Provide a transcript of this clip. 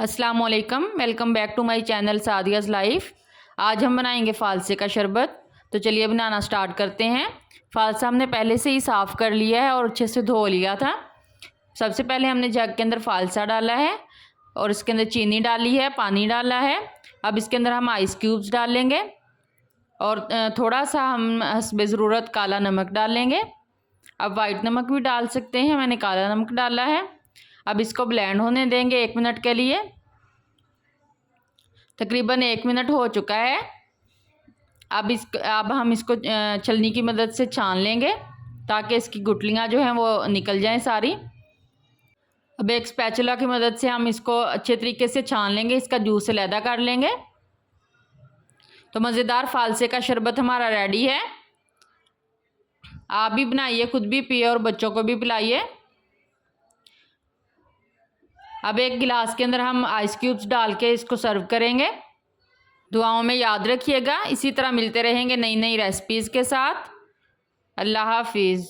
अस्सलाम वालेकुम, welcome back to my channel Sadia's life. आज हम बनाएंगे फ़ालसे का शरबत। तो चलिए बनाना स्टार्ट करते हैं। फ़ालसा हमने पहले से ही साफ़ कर लिया है और अच्छे से धो लिया था। सबसे पहले हमने जग के अंदर फ़ालसा डाला है और इसके अंदर चीनी डाली है, पानी डाला है। अब इसके अंदर हम आइस क्यूब्स डालेंगे और थोड़ा सा हम हस्बे ज़रूरत काला नमक डालेंगे। अब वाइट नमक भी डाल सकते हैं, मैंने काला नमक डाला है। अब इसको ब्लेंड होने देंगे 1 मिनट के लिए। तकरीबन 1 मिनट हो चुका है। अब हम इसको छलनी की मदद से छान लेंगे ताकि इसकी गुठलियाँ जो हैं वो निकल जाएं सारी। अब एक स्पैचुला की मदद से हम इसको अच्छे तरीके से छान लेंगे, इसका जूस अलहदा कर लेंगे। तो मज़ेदार फ़ालसे का शरबत हमारा रेडी है। आप भी बनाइए, खुद भी पिए और बच्चों को भी पिलाइए। अब एक गिलास के अंदर हम आइस क्यूब्स डाल के इसको सर्व करेंगे। दुआओं में याद रखिएगा। इसी तरह मिलते रहेंगे नई नई रेसिपीज़ के साथ। अल्लाह हाफिज़।